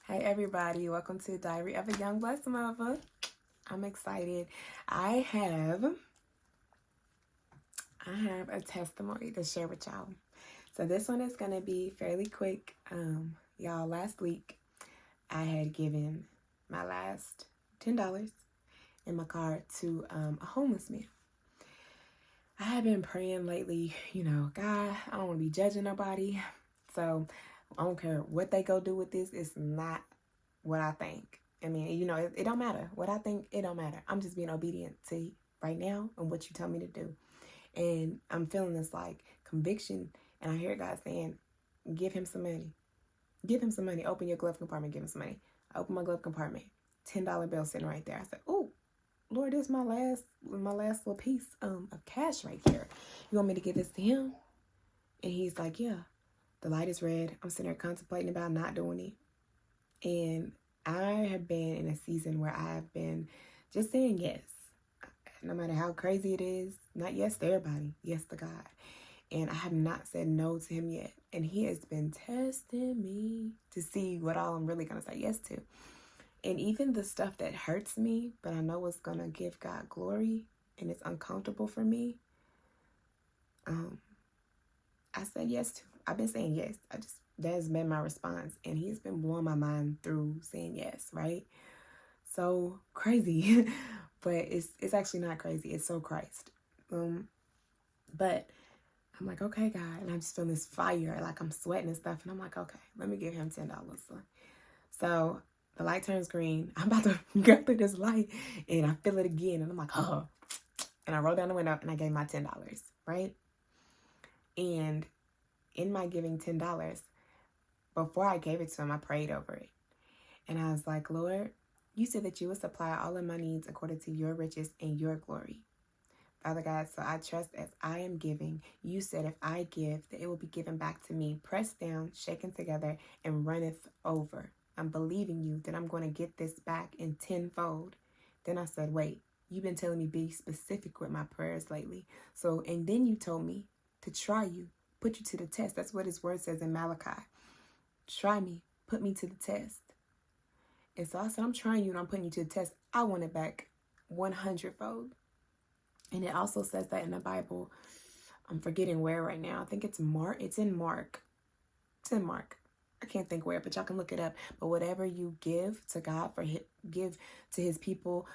Hey everybody, welcome to Diary of a Young Blessed Mother. I'm excited. I have a testimony to share with y'all. So this one is gonna be fairly quick. Y'all, last week I had given my last $10 in my card to a homeless man. I have been praying lately, God, I don't want to be judging nobody. So I don't care what they go do with this. It's not what I think. I mean, it don't matter. What I think, it don't matter. I'm just being obedient to you right now and what you tell me to do. And I'm feeling this like conviction. And I hear God saying, give him some money. Give him some money. Open your glove compartment. Give him some money. I open my glove compartment. $10 bill sitting right there. I said, oh, Lord, this is my last little piece of cash right here. You want me to give this to him? And he's like, yeah. The light is red. I'm sitting there contemplating about not doing it. And I have been in a season where I have been just saying yes. No matter how crazy it is. Not yes to everybody. Yes to God. And I have not said no to him yet. And he has been testing me to see what all I'm really going to say yes to. And even the stuff that hurts me, but I know it's going to give God glory and it's uncomfortable for me, I said yes to. I've been saying yes. That has been my response. And he's been blowing my mind through saying yes, right? So crazy. But it's actually not crazy. It's so Christ. But I'm like, okay, God. And I'm just feeling this fire. Like I'm sweating and stuff. And I'm like, okay, let me give him $10. So the light turns green. I'm about to go through this light. And I feel it again. And I'm like, oh. And I rolled down the window and I gave my $10, right? And in my giving $10, before I gave it to him, I prayed over it. And I was like, Lord, you said that you would supply all of my needs according to your riches and your glory. Father God, so I trust as I am giving, you said if I give, that it will be given back to me, pressed down, shaken together, and runneth over. I'm believing you that I'm going to get this back in tenfold. Then I said, wait, you've been telling me be specific with my prayers lately. And then you told me to try you, put you to the test. That's what his word says in Malachi. Try me, put me to the test. And so I said, I'm trying you and I'm putting you to the test. I want it back 100-fold. And it also says that in the Bible. I'm forgetting where right now. I think it's Mark. It's in Mark. I can't think where, but y'all can look it up. But whatever you give to God give to his people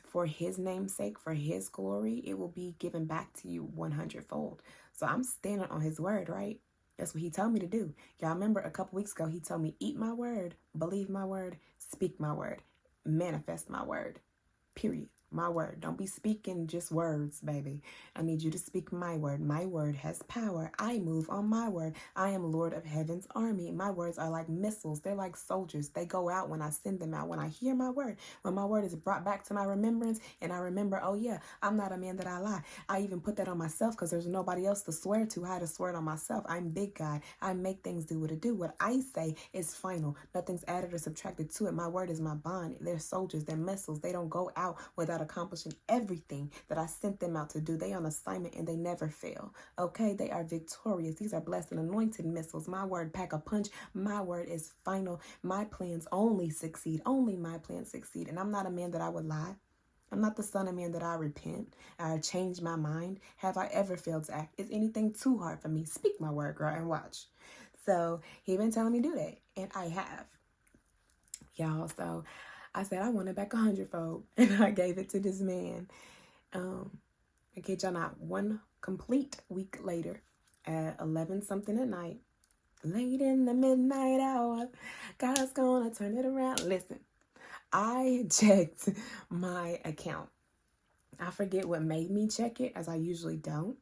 for his name's sake, for his glory, it will be given back to you 100-fold. So I'm standing on his word, right? That's what he told me to do. Y'all remember a couple weeks ago, he told me, eat my word, believe my word, speak my word, manifest my word, period. My word. Don't be speaking just words, baby. I need you to speak my word. My word has power. I move on my word. I am Lord of Heaven's army. My words are like missiles. They're like soldiers. They go out when I send them out. When I hear my word, when my word is brought back to my remembrance, and I remember, oh yeah, I'm not a man that I lie. I even put that on myself because there's nobody else to swear to. I had to swear it on myself. I'm big God. I make things do what it do. What I say is final. Nothing's added or subtracted to it. My word is my bond. They're soldiers. They're missiles. They don't go out without accomplishing everything that I sent them out to do. They on assignment and they never fail. Okay, they are victorious. These are blessed and anointed missiles. My word pack a punch. My word is final. My plans only succeed. Only my plans succeed. And I'm not a man that I would lie. I'm not the son of man that I repent. I change my mind. Have I ever failed to act? Is anything too hard for me? Speak my word, girl, and watch. So he been telling me to do that, and I have, y'all. So I said I want it back 100-fold, and I gave it to this man. I kid y'all not, one complete week later, at 11 something at night, late in the midnight hour, God's gonna turn it around. Listen, I checked my account. I forget what made me check it, as I usually don't.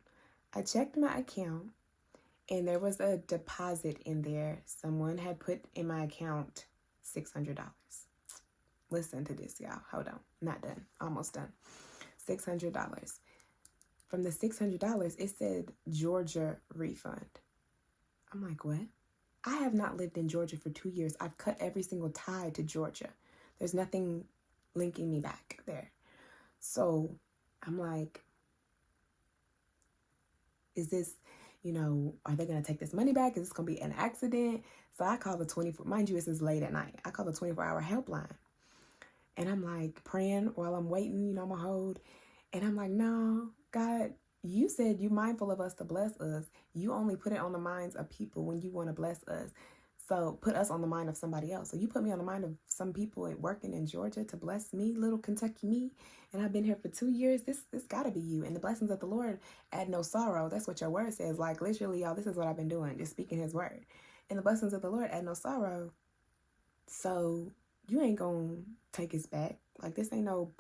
I checked my account, and there was a deposit in there. Someone had put in my account $600. Listen to this, y'all. Hold on. Not done. Almost done. $600. From the $600, it said Georgia refund. I'm like, what? I have not lived in Georgia for 2 years. I've cut every single tie to Georgia. There's nothing linking me back there. So I'm like, is this, Are they going to take this money back? Is this going to be an accident? So I called the 24, mind you, this is late at night. I called the 24-hour helpline. And I'm like praying while I'm waiting, I'm going to hold. And I'm like, no, God, you said you mindful of us to bless us. You only put it on the minds of people when you want to bless us. So put us on the mind of somebody else. So you put me on the mind of some people working in Georgia to bless me, little Kentucky me. And I've been here for 2 years. This got to be you. And the blessings of the Lord add no sorrow. That's what your word says. Like literally, y'all, this is what I've been doing, just speaking his word. And the blessings of the Lord add no sorrow. So you ain't going to take us back. Like this ain't no,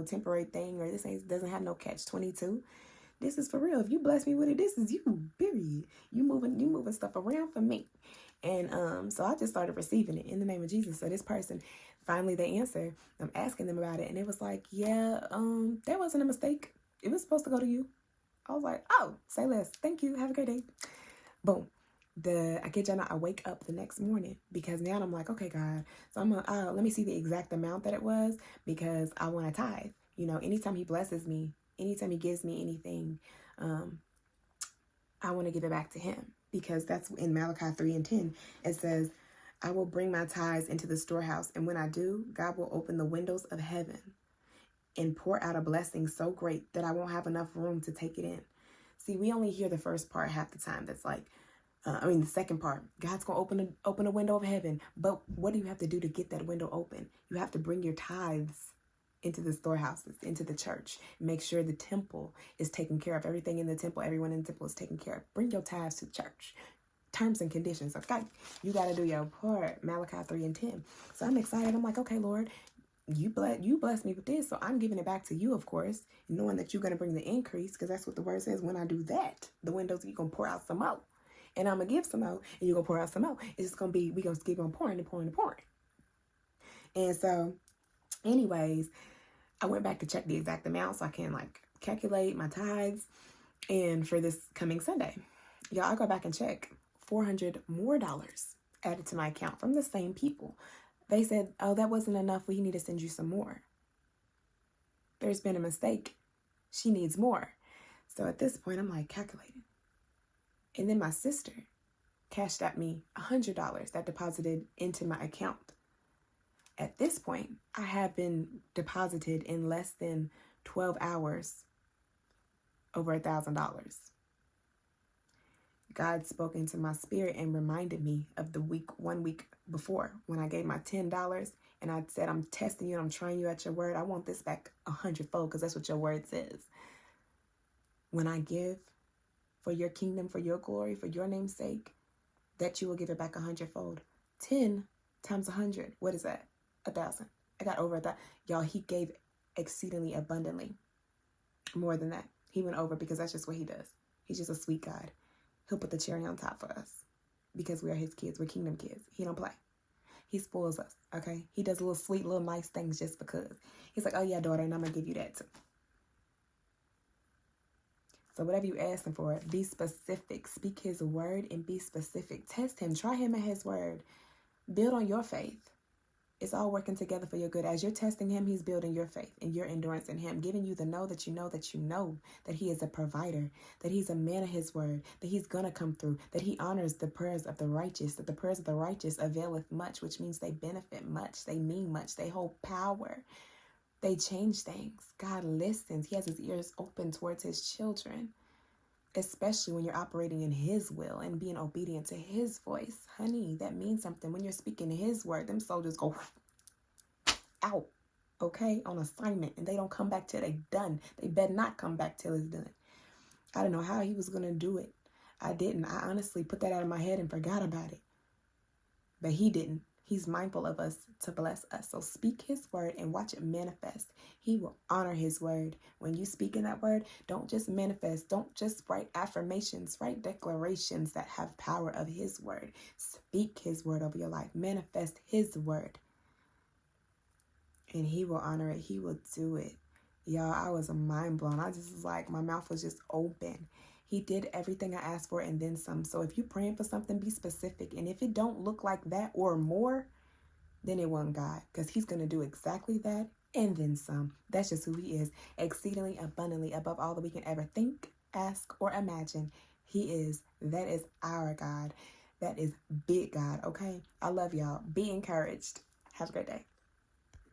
temporary thing, or this doesn't have no catch-22. This is for real. If you bless me with it, this is you, period. You moving stuff around for me. And so I just started receiving it in the name of Jesus. So this person, finally they answer. I'm asking them about it, and it was like, yeah, that wasn't a mistake. It was supposed to go to you. I was like, oh, say less. Thank you. Have a great day. Boom. I kid you not, I wake up the next morning because now I'm like, okay, God. So let me see the exact amount that it was because I want to tithe. Anytime he blesses me, anytime he gives me anything, I want to give it back to him. Because that's in Malachi 3:10. It says, I will bring my tithes into the storehouse. And when I do, God will open the windows of heaven and pour out a blessing so great that I won't have enough room to take it in. See, we only hear the first part half the time. That's like, the second part. God's going to open a window of heaven. But what do you have to do to get that window open? You have to bring your tithes into the storehouses, into the church. Make sure the temple is taken care of. Everything in the temple, everyone in the temple is taken care of. Bring your tithes to church. Terms and conditions. Okay, you got to do your part. Malachi 3:10. So I'm excited. I'm like, okay, Lord, you bless me with this, so I'm giving it back to you, of course, knowing that you're going to bring the increase, because that's what the word says. When I do that, the windows, you're going to pour out some more. And I'm going to give some more, and you're going to pour out some more. It's just going to be, we're going to keep on pouring and pouring and pouring. And so, anyways, I went back to check the exact amount so I can calculate my tithes. And for this coming Sunday, y'all, I go back and check $400 more added to my account from the same people. They said, oh, that wasn't enough. We need to send you some more. There's been a mistake. She needs more. So at this point, I'm calculating. And then my sister cashed at me $100 that deposited into my account. At this point, I have been deposited in less than 12 hours over $1,000. God spoke into my spirit and reminded me of 1 week before when I gave my $10 and I said, I'm testing you and I'm trying you at your word. I want this back 100-fold because that's what your word says. When I give for your kingdom, for your glory, for your name's sake, that you will give it back 100-fold. 10 times 100. What is that? 1,000. I got over that. Y'all, he gave exceedingly abundantly. More than that. He went over because that's just what he does. He's just a sweet God. He'll put the cherry on top for us because we are his kids. We're kingdom kids. He don't play. He spoils us, okay? He does little sweet, little nice things just because. He's like, oh yeah, daughter, and I'm going to give you that too. So whatever you ask him for, be specific. Speak his word and be specific. Test him. Try him at his word. Build on your faith. It's all working together for your good. As you're testing him, he's building your faith and your endurance in him, giving you the know that you know that you know that he is a provider, that he's a man of his word, that he's going to come through, that he honors the prayers of the righteous, that the prayers of the righteous availeth much, which means they benefit much, they mean much, they hold power, they change things. God listens. He has his ears open towards his children, especially when you're operating in his will and being obedient to his voice. Honey, that means something. When you're speaking his word, them soldiers go out, okay, on assignment, and they don't come back till they done. They better not come back till it's done. I don't know how he was going to do it. I didn't. I honestly put that out of my head and forgot about it. But he didn't. He's mindful of us to bless us. So speak his word and watch it manifest. He will honor his word. When you speak in that word, don't just manifest. Don't just write affirmations. Write declarations that have power of his word. Speak his word over your life. Manifest his word. And he will honor it. He will do it. Y'all, I was mind blown. I just was like, my mouth was just open. He did everything I asked for and then some. So if you're praying for something, be specific. And if it don't look like that or more, then it wasn't God. Because he's going to do exactly that and then some. That's just who he is. Exceedingly abundantly above all that we can ever think, ask, or imagine. He is That is our God. That is big God, okay? I love y'all. Be encouraged. Have a great day.